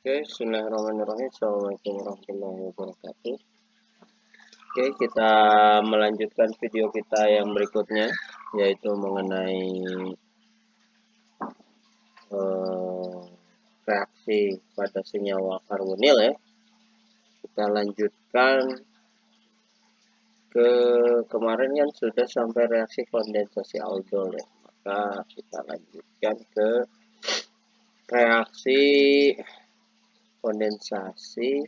Oke, bismillahirrahmanirrahim. Assalamualaikum warahmatullahi wabarakatuh. Oke, kita melanjutkan video kita yang berikutnya, yaitu mengenai reaksi pada senyawa karbonil ya. Kita lanjutkan ke kemarin kan sudah sampai reaksi kondensasi aldol ya. Maka kita lanjutkan ke reaksi kondensasi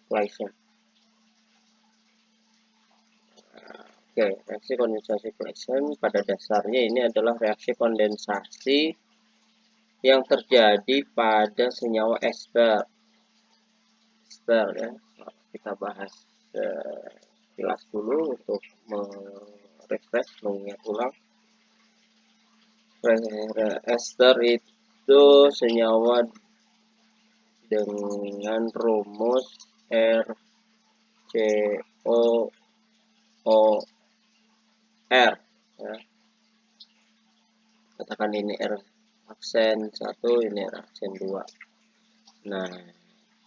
Claisen. Oke, reaksi kondensasi Claisen pada dasarnya ini adalah reaksi kondensasi yang terjadi pada senyawa ester. Ester ya. Kita bahas kilas dulu untuk merefresh, mengingat ulang. Ester itu senyawa dengan rumus RCOOR ya. Katakan ini R aksen 1, ini R aksen 2. Nah,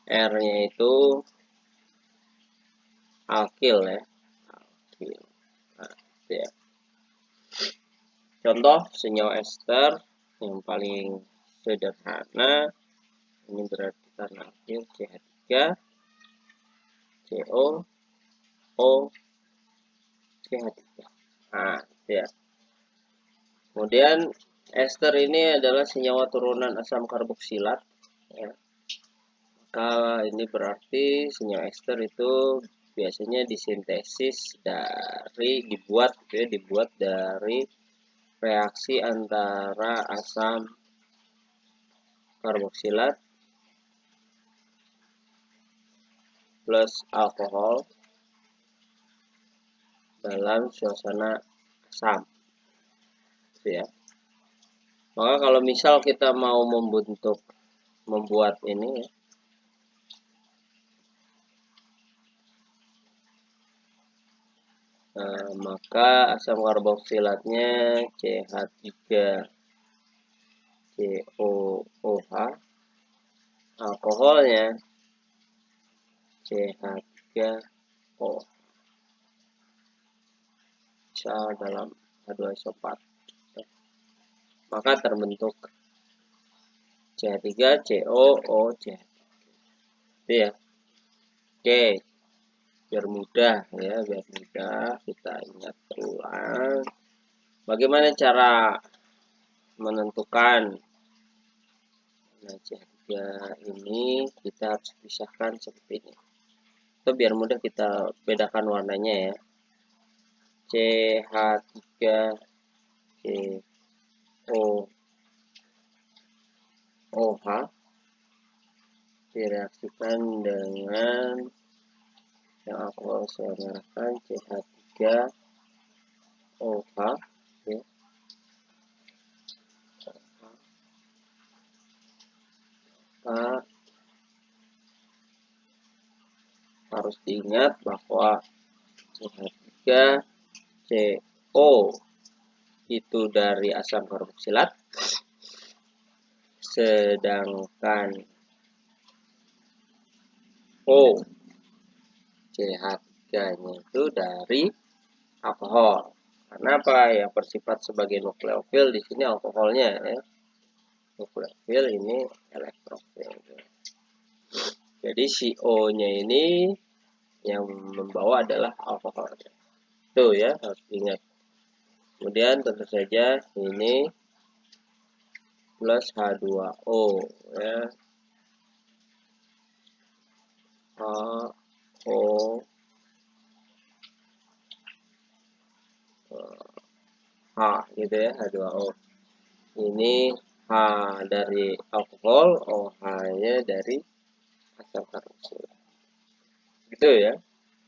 R-nya itu alkil ya. Alkil. Nah, ya. Contoh senyawa ester yang paling sederhana ini berarti karena alkil CH3 CO O CH3. Nah, ya. Kemudian ester ini adalah senyawa turunan asam karboksilat ya. Maka ini berarti senyawa ester itu biasanya disintesis dari dibuat dari reaksi antara asam karboksilat plus alkohol dalam suasana asam ya. Maka kalau misal kita mau membuat ini ya, maka asam karboksilatnya CH3COOH, alkoholnya CH3O dalam H2SO4. Maka terbentuk CH3COOCH. Itu ya. Oke. Biar mudah ya, biar mudah kita ingat ulang. Bagaimana cara menentukan CH3 ini? Kita harus pisahkan seperti ini. Itu biar mudah kita bedakan warnanya ya. CH3COOH direaksikan dengan yang aku saya merahkan CH3OH ya. Harus diingat bahwa CH3CO itu dari asam karboksilat, sedangkan O CH3-nya itu dari alkohol. Karena apa? Yang bersifat sebagai nukleofil di sini alkoholnya ya. Nukleofil ini elektrofil. Jadi si O-nya ini yang membawa adalah alkohol. Itu ya, harus ingat. Kemudian tentu saja ini plus H2O ya. H gitu ya, H2O. Ini H dari alkohol, OH-nya dari asam karboksilat. Gitu ya.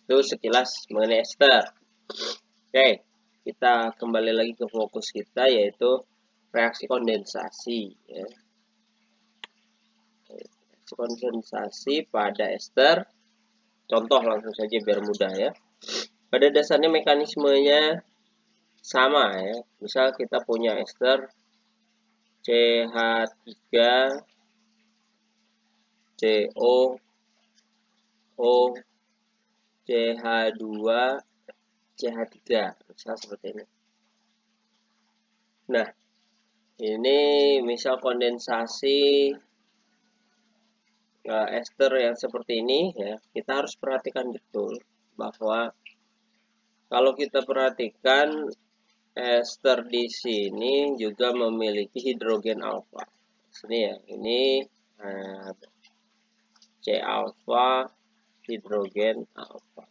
Itu sekilas mengenai ester. Oke, kita kembali lagi ke fokus kita, yaitu reaksi kondensasi ya. Reaksi kondensasi pada ester. Contoh langsung saja biar mudah ya. Pada dasarnya mekanismenya sama ya. Misal kita punya ester CH3 CO O CH2 CH3, misal seperti ini. Nah, ini misal kondensasi ester yang seperti ini ya, kita harus perhatikan betul bahwa kalau kita perhatikan ester di sini juga memiliki hidrogen alfa. Sini ya, ini C alfa hidrogen alfa.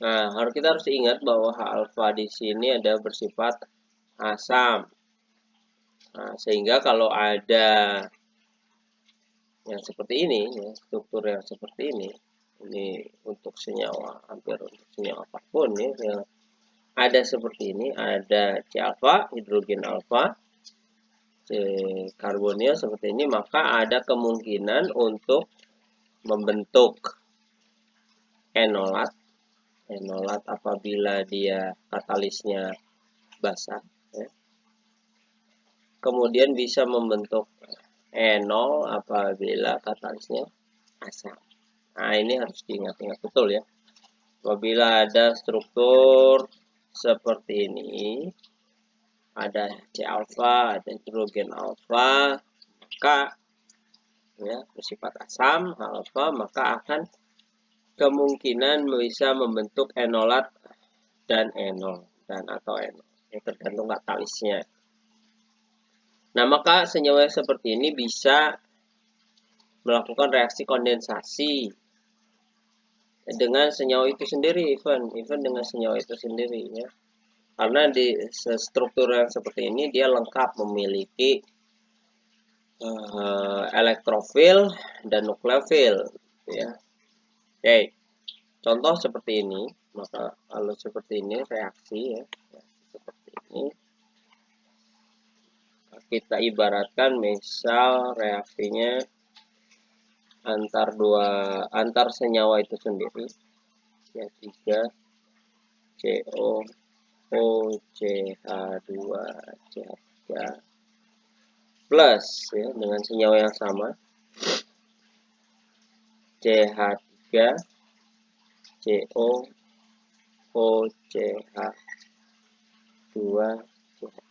Nah, kita harus ingat bahwa H alfa di sini ada bersifat asam. Nah, sehingga kalau ada yang seperti ini, ya, struktur yang seperti ini untuk senyawa, hampir untuk senyawa apapun ya, yang ada seperti ini, ada C alfa, hidrogen alfa, C karbonil seperti ini, maka ada kemungkinan untuk membentuk enolat. Enolat apabila dia katalisnya basah. Ya. Kemudian bisa membentuk enol apabila katalisnya asam. Nah, ini harus diingat-ingat betul ya. Apabila ada struktur seperti ini, ada C alfa, ada hidrogen alfa, maka ya, bersifat asam alfa, maka akan kemungkinan bisa membentuk enolat dan enol atau enol. Ya, tergantung katalisnya. Nah, maka senyawa seperti ini bisa melakukan reaksi kondensasi dengan senyawa itu sendiri, even dengan senyawa itu sendiri ya. Karena di struktur yang seperti ini dia lengkap memiliki elektrofil dan nukleofil ya. Oke. Contoh seperti ini, maka kalau seperti ini reaksi ya, seperti ini. Kita ibaratkan misal reaksinya antar senyawa itu sendiri ya, 3 CO O CH2 CH3 plus ya, dengan senyawa yang sama CH3 CO O CH2 CH3.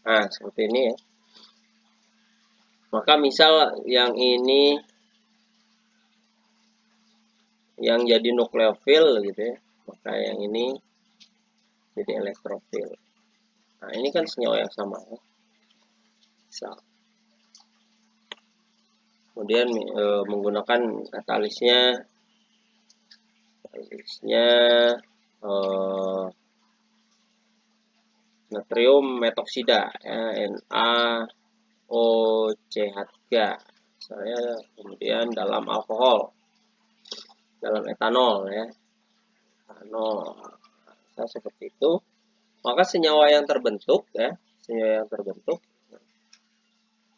Nah, seperti ini ya. Maka misal yang ini yang jadi nukleofil gitu ya, maka yang ini jadi elektrofil. Nah, ini kan senyawa yang sama ya. Misal. Kemudian menggunakan katalisnya natrium metoksida ya, NaOCH3 misalnya, kemudian dalam alkohol, dalam etanol ya, etanol seperti itu. Maka senyawa yang terbentuk ya, senyawa yang terbentuk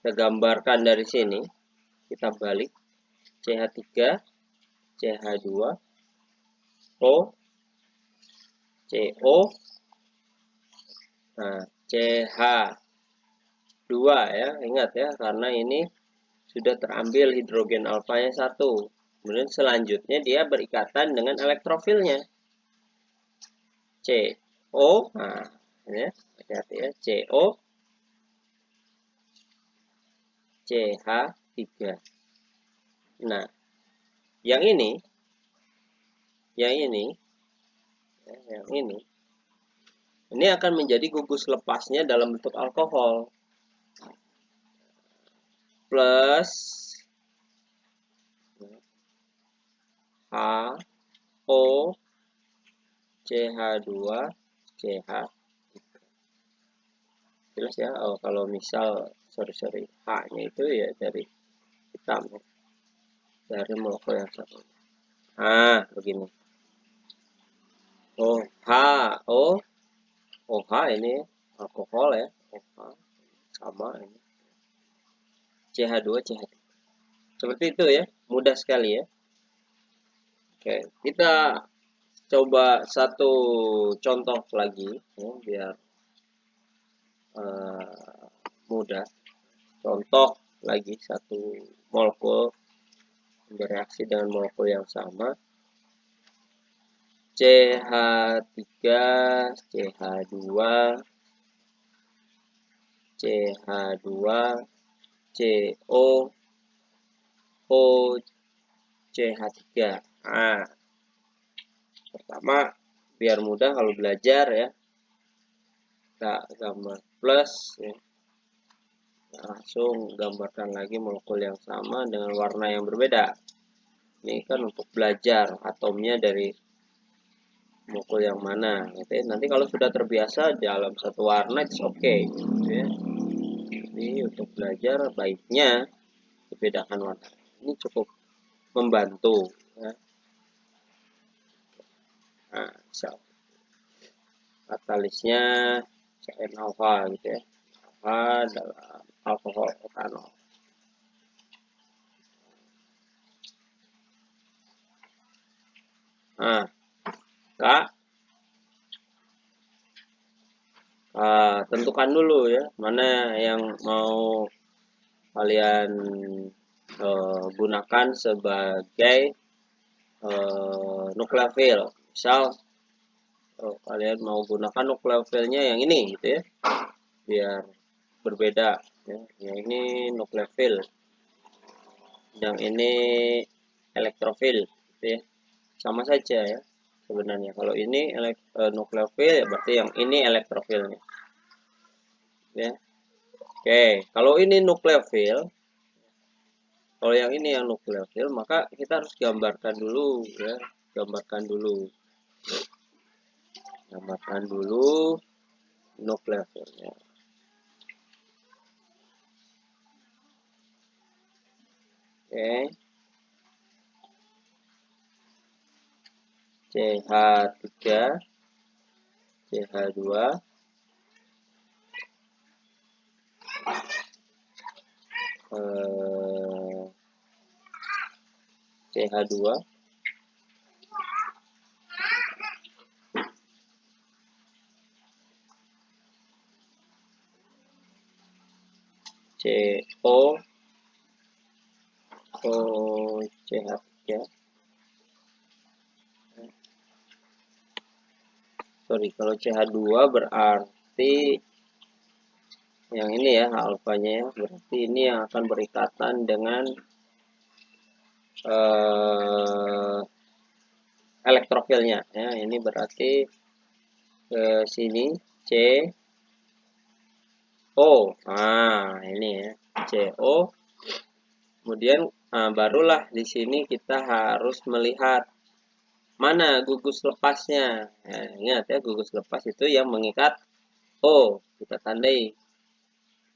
kita gambarkan dari sini, kita balik CH3 CH2 O CO. Nah, CH2 ya, ingat ya, karena ini sudah terambil hidrogen alfanya 1. Kemudian selanjutnya dia berikatan dengan elektrofilnya. CO, nah, ya, hati-hati ya, CO CH3. Nah, yang ini akan menjadi gugus lepasnya dalam bentuk alkohol plus HO CH2 CH. Jelas ya. Oh, kalau misal sorry H-nya itu ya dari hitam ya, dari molekul yang satu. Nah, begini. Oh, OH ini alkohol ya, OH sama ini CH2 CH3. Seperti itu ya, mudah sekali ya. Oke, kita coba satu contoh lagi ya, biar mudah. Contoh lagi satu molekul bereaksi dengan molekul yang sama, CH3, CH2, CH2, CO, O, CH3. Nah, pertama biar mudah kalau belajar ya, kita gambar plus ya. Langsung gambarkan lagi molekul yang sama dengan warna yang berbeda. Ini kan untuk belajar atomnya dari molekul yang mana gitu ya. Nanti kalau sudah terbiasa dalam satu warna it's okay gitu ya. Jadi untuk belajar baiknya dibedakan warna. Ini cukup membantu ya. Nah, misal katalisnya CN alpha gitu ya. Alpha dalam alkohol etanol. Nah, Kak, tentukan dulu ya mana yang mau kalian gunakan sebagai nukleofil. Misal kalian mau gunakan nukleofilnya yang ini gitu ya, biar berbeda ya. Yang ini nukleofil, yang ini elektrofil gitu ya. Sama saja ya sebenarnya. Kalau ini nukleofil ya berarti yang ini elektrofilnya ya. Oke, kalau ini nukleofil, kalau yang ini yang nukleofil, maka kita harus gambarkan dulu ya, gambarkan dulu nukleofilnya. Oke, CH3, CH2, CH2, CO, CH3. Sorry, kalau CH2 berarti yang ini ya, alfanya ya, berarti ini yang akan berikatan dengan elektrofilnya ya. Ini berarti ke sini CO. Nah, ini ya, CO. Kemudian barulah di sini kita harus melihat mana gugus lepasnya. Nah, ingat ya, gugus lepas itu yang mengikat O. Kita tandai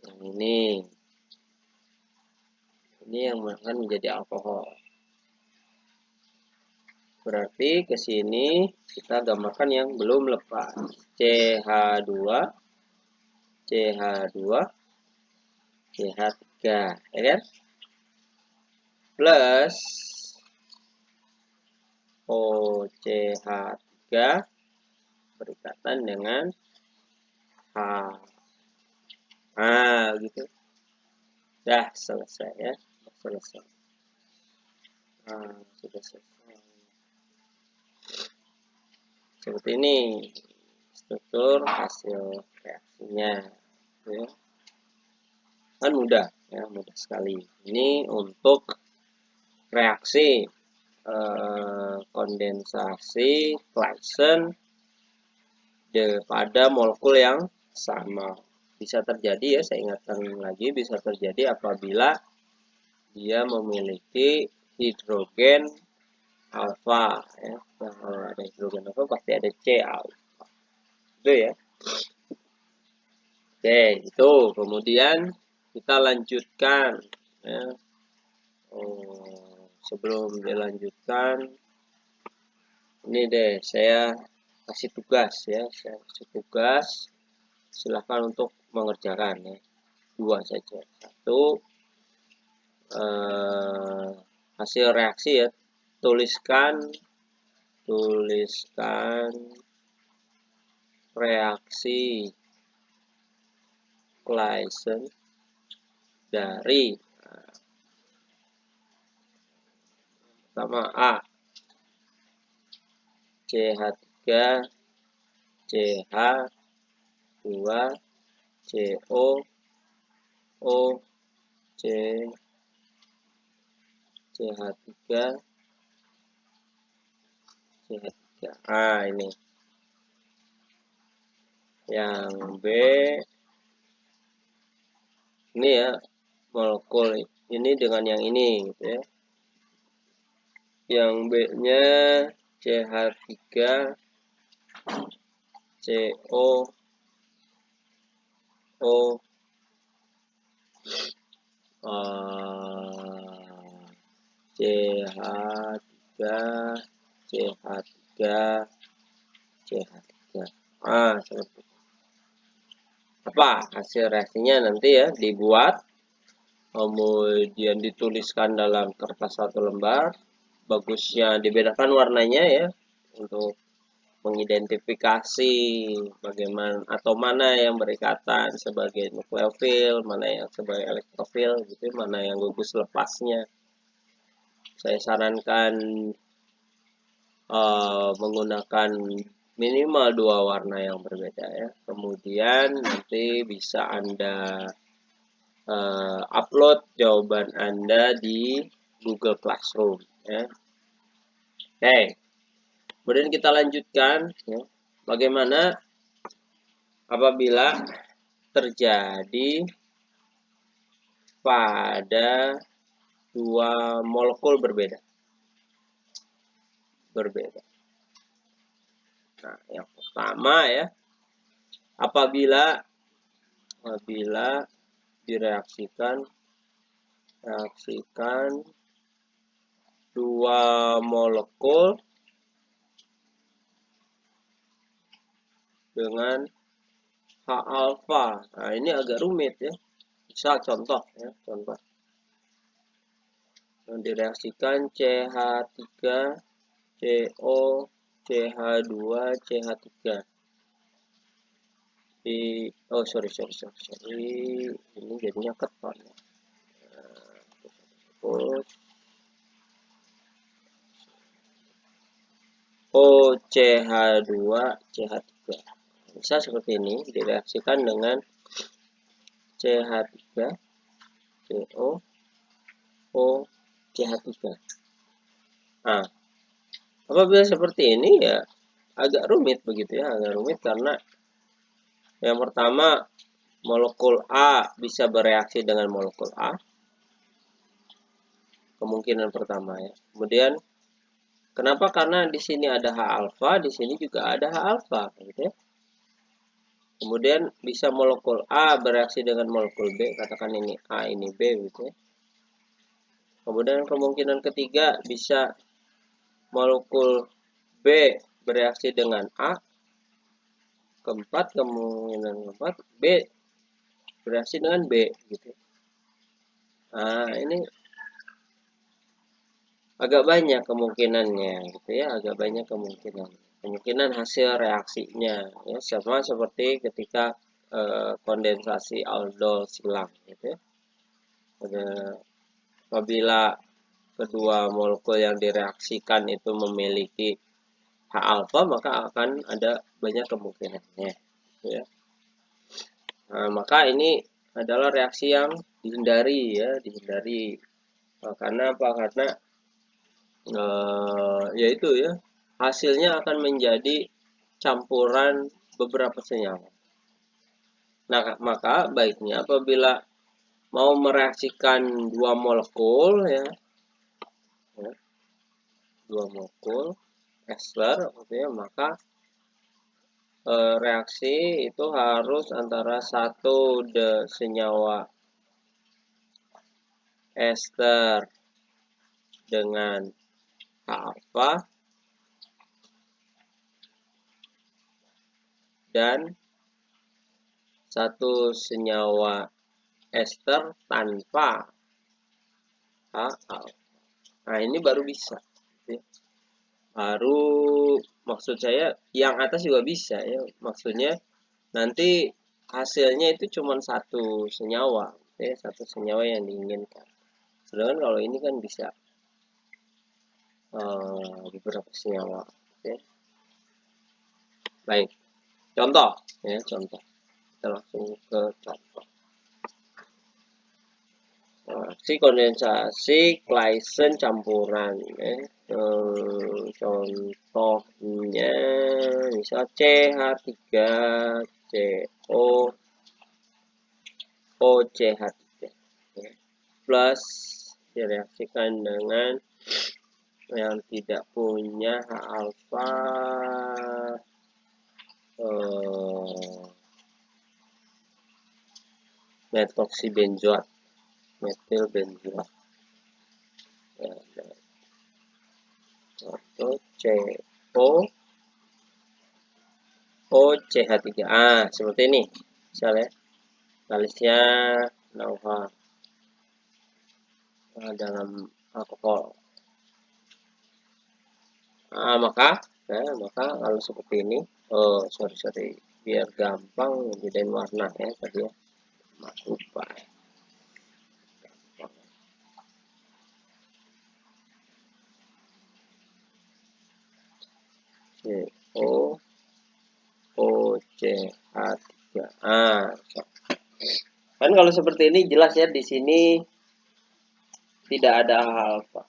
yang ini. Ini yang akan menjadi alkohol. Berarti ke sini kita gambarkan yang belum lepas. CH2, CH2, CH3, ya kan? Plus OCH3 berikatan dengan H. Nah, gitu. Dah selesai ya. Selesai. Nah, sudah selesai. Seperti ini struktur hasil reaksinya. Ya. Kan mudah ya, mudah sekali. Ini untuk reaksi kondensasi Claisen pada molekul yang sama. Bisa terjadi ya, saya ingatkan lagi, bisa terjadi apabila dia memiliki hidrogen alfa ya. Kalau ada hidrogen alfa pasti ada C alfa. Itu ya. Oke, itu kemudian kita lanjutkan ya. Sebelum dilanjutkan, ini deh saya kasih tugas ya, saya kasih tugas, silahkan untuk mengerjakan ya. 2 saja. 1, hasil reaksi ya, tuliskan reaksi Claisen dari pertama A, CH3, CH2, CO, O, C, CH3, CH3. Ah, ini. Yang B, ini ya, molekul ini dengan yang ini, gitu ya. Yang B-nya CH3, CO, O, CH3, CH3, CH3. Seperti itu. Apa hasil reaksinya nanti ya dibuat, kemudian dituliskan dalam kertas satu lembar. Bagusnya dibedakan warnanya ya untuk mengidentifikasi bagaimana atau mana yang berikatan sebagai nukleofil, mana yang sebagai elektrofil, gitu, mana yang gugus lepasnya. Saya sarankan menggunakan minimal 2 warna yang berbeda ya. Kemudian nanti bisa Anda upload jawaban Anda di Google Classroom ya. Oke. Kemudian kita lanjutkan ya. Bagaimana apabila terjadi pada 2 molekul berbeda. Nah, yang pertama ya, apabila direaksikan 2 molekul dengan H alfa. Nah, ini agak rumit ya. Bisa contoh ya, contoh. Yang direaksikan CH3, CO, CH2, CH3. Ini jadinya keton ya. OCH2, CH3. Bisa seperti ini, direaksikan dengan CH3, CO, O, CH3. Nah, apabila seperti ini ya agak rumit begitu ya, agak rumit karena yang pertama molekul A bisa bereaksi dengan molekul A. Kemungkinan pertama ya. Kemudian kenapa? Karena di sini ada H alfa, di sini juga ada H alfa gitu ya. Kemudian bisa molekul A bereaksi dengan molekul B, katakan ini A, ini B gitu ya. Kemudian kemungkinan ketiga bisa molekul B bereaksi dengan A. Kemungkinan keempat B bereaksi dengan B gitu. Nah, ini agak banyak kemungkinannya gitu ya, agak banyak kemungkinan hasil reaksinya ya, sama seperti ketika kondensasi aldol silang gitu ya. Apabila kedua molekul yang direaksikan itu memiliki H alfa, maka akan ada banyak kemungkinannya gitu ya. Nah, maka ini adalah reaksi yang dihindari ya, karena apa? Karena yaitu ya, hasilnya akan menjadi campuran beberapa senyawa. Nah, maka baiknya apabila mau mereaksikan 2 molekul ya, 2 molekul ester gitu ya, maka reaksi itu harus antara satu senyawa ester dengan H alfa dan satu senyawa ester tanpa H alfa. Nah, ini baru bisa. Baru maksud saya yang atas juga bisa ya. Maksudnya nanti hasilnya itu cuma satu senyawa, ya, satu senyawa yang diinginkan. Sedangkan kalau ini kan bisa beberapa senyawa. Ya. Baik, contoh, ya contoh. Kita langsung ke contoh. Reaksi kondensasi Claisen campuran. Ya. Contohnya misal CH3CO OCH3 ya. Plus direaksikan dengan yang tidak punya H alfa metoksibenzoat, metil benzoat. Ya, contoh CO OCH3. Seperti ini. Misalnya balisnya 0H dalam alkohol. Maka kalau seperti ini, sorry, biar gampang bedain warna ya tadi ya. Lupa. CO OCH3. Kan kalau seperti ini jelas ya, di sini tidak ada H alfa.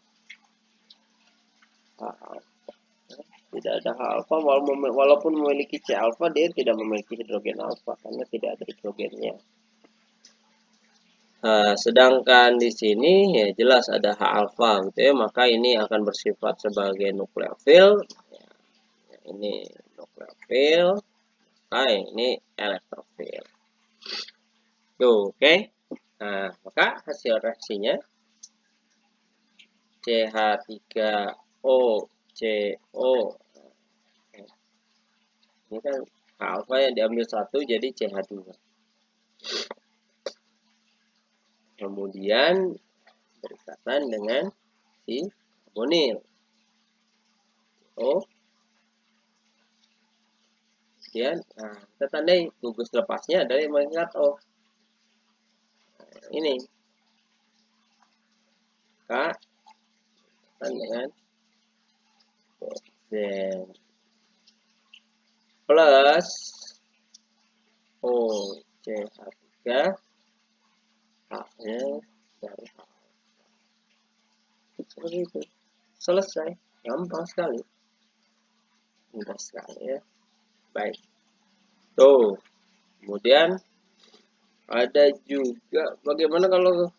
Tidak ada H alfa, walaupun memiliki C alfa, dia tidak memiliki hidrogen alfa karena tidak ada hidrogennya. Sedangkan di sini ya jelas ada H alfa gitu ya, maka ini akan bersifat sebagai nukleofil. Ya, ini nukleofil, ini elektrofil. Oke. Nah, maka hasil reaksinya CH3O CO. Ini kan H alfa yang diambil satu jadi CH2. Kemudian berikatan dengan si karbonil. Kemudian, kita tandai gugus lepasnya adalah yang mengikat O. Ini K dengan Z plus OCH3 H-nya dari H. Seperti itu. Selesai. Gampang sekali. Mudah sekali ya. Baik. Tuh. Kemudian ada juga bagaimana kalau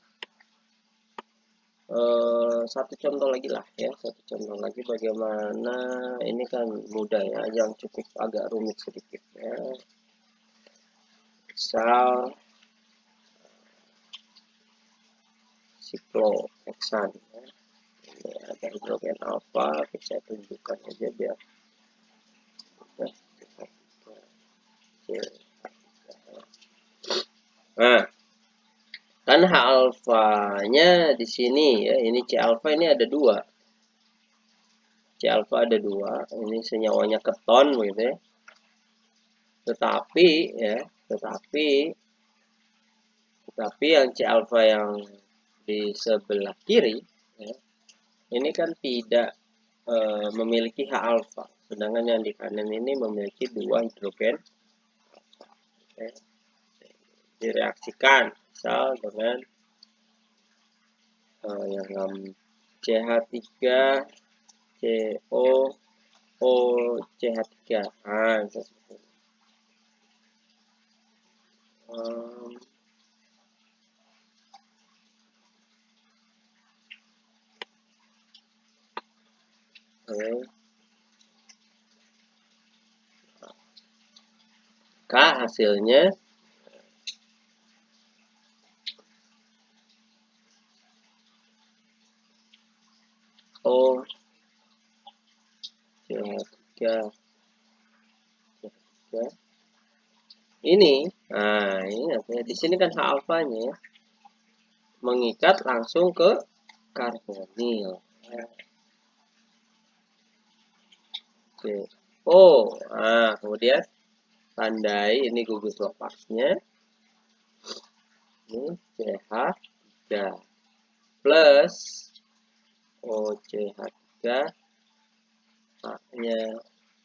satu contoh lagi lah ya. Satu contoh lagi bagaimana, ini kan mudah ya, yang cukup agak rumit sedikit ya. Misal sikloheksan ya. Ini ada hidrogen alfa, saya tunjukkan aja biar kan H alfanya di sini ya, ini C alfa ini ada dua. C alfa ada dua, ini senyawanya keton gitu ya. Tetapi yang C alfa yang di sebelah kiri ya, ini kan tidak memiliki H alfa, sedangkan yang di kanan ini memiliki dua hidrogen ya. Direaksikan misal dengan yang CH3 CO OCH3. Seperti ini. Hasilnya CH3 ini. Ini artinya di sini kan H alfanya mengikat langsung ke karbonil. Kemudian tandai ini gugus lepasnya. Ini CH3 plus OCH3 H-nya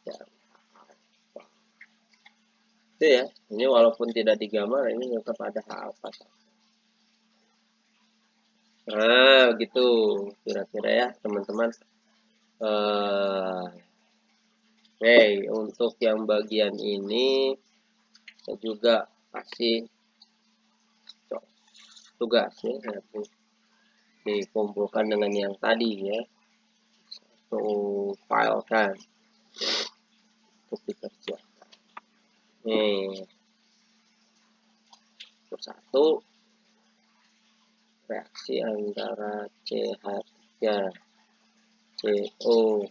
dari alfa. Itu ya, ini walaupun tidak digambar, ini tetap ada H alfa. Nah, gitu kira-kira ya teman-teman. Oke, untuk yang bagian ini saya juga kasih tugas ya, nanti dikumpulkan dengan yang tadi ya, satu file kan untuk dikerjakan. Nih, satu reaksi antara CH3 COO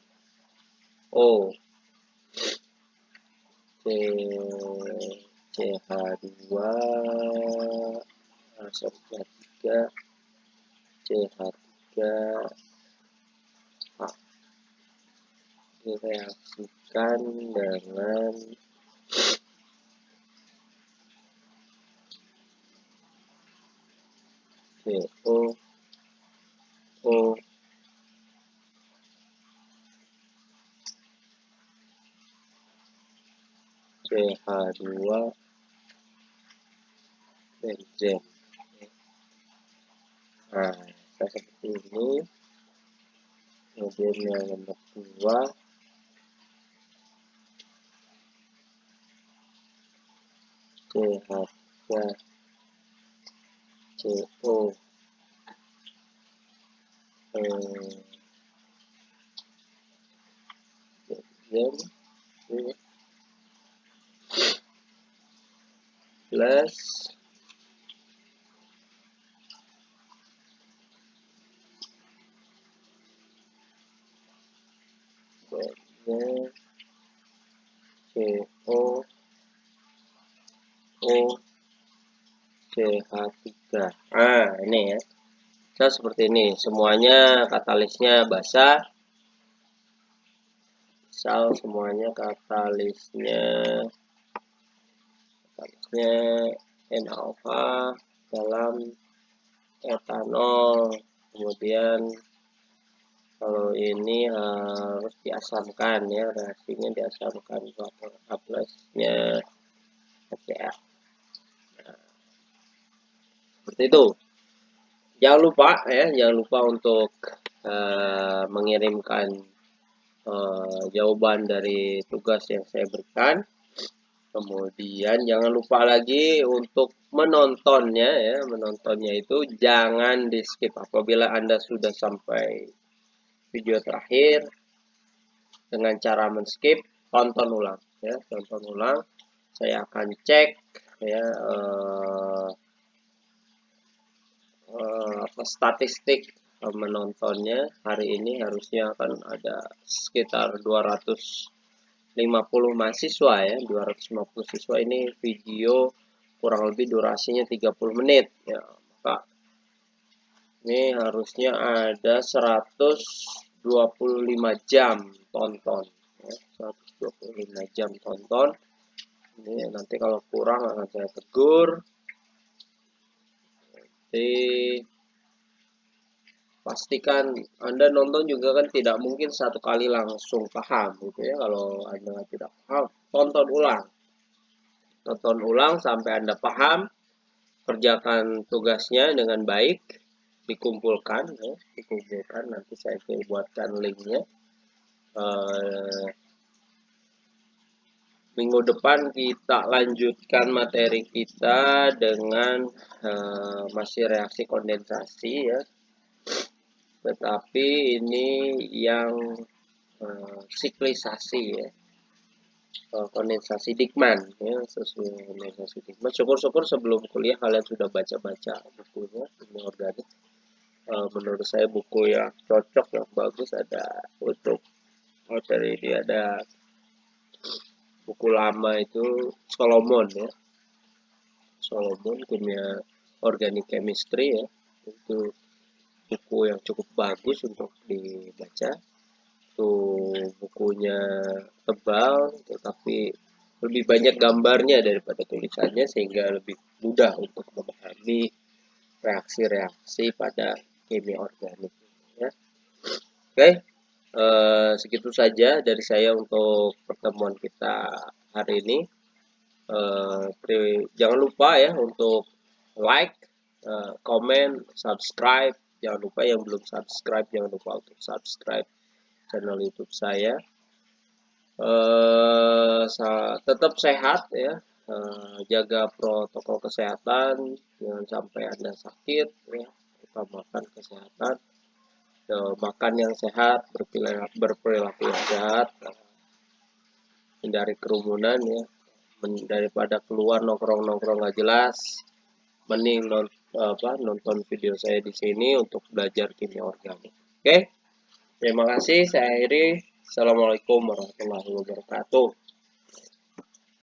CH2 CH3 CH3 H direaksikan dengan COO CH2 benzen. Nah, seperti ini. Kemudian yang nomor 2 CH3 CO benzen plus CO CH3. Ah, ini ya. Nah, seperti ini. Semuanya katalisnya basah. Misal semuanya katalisnya N alpha dalam etanol. Kemudian kalau ini harus diasamkan ya, reaksinya diasamkan faktor A plusnya HCl. Nah, seperti itu. Jangan lupa ya, jangan lupa untuk mengirimkan jawaban dari tugas yang saya berikan. Kemudian jangan lupa lagi untuk menontonnya ya, menontonnya itu jangan di skip. Apabila Anda sudah sampai video terakhir, dengan cara men-skip, tonton ulang ya, tonton ulang. Saya akan cek ya statistik menontonnya. Hari ini harusnya akan ada sekitar 250 mahasiswa ya, 250 siswa. Ini video kurang lebih durasinya 30 menit ya, maka ini harusnya ada 125 jam tonton ya, 125 jam tonton. Ini nanti kalau kurang akan saya tegur. Jadi pastikan Anda nonton juga kan tidak mungkin satu kali langsung paham gitu ya. Kalau Anda tidak paham, tonton ulang sampai Anda paham. Kerjakan tugasnya dengan baik, dikumpulkan ya, dikumpulkan. Nanti saya buatkan linknya. Minggu depan kita lanjutkan materi kita dengan masih reaksi kondensasi ya, tetapi ini yang siklisasi ya, kondensasi Dieckmann ya, sesuai kondensasi Dieckmann. Syukur-syukur sebelum kuliah kalian sudah baca-baca bukunya, ini organik. Menurut saya buku yang cocok, yang bagus ada untuk materi ini. Ada buku lama itu Solomon ya, Solomon Kimia Organic Chemistry ya, itu buku yang cukup bagus untuk dibaca. Itu bukunya tebal tetapi lebih banyak gambarnya daripada tulisannya sehingga lebih mudah untuk memahami reaksi-reaksi pada kimia organik ya. Oke, segitu saja dari saya untuk pertemuan kita hari ini. Jangan lupa ya untuk like, komen, subscribe. Jangan lupa yang belum subscribe, jangan lupa untuk subscribe channel YouTube saya. Tetap sehat ya, jaga protokol kesehatan, jangan sampai Anda sakit ya, utamakan kesehatan, makan yang sehat, berperilaku yang sehat, hindari kerumunan ya, daripada keluar nongkrong-nongkrong nggak jelas, mending nonton video saya di sini untuk belajar kimia organik. Oke, terima kasih, saya akhiri. Assalamualaikum warahmatullahi wabarakatuh.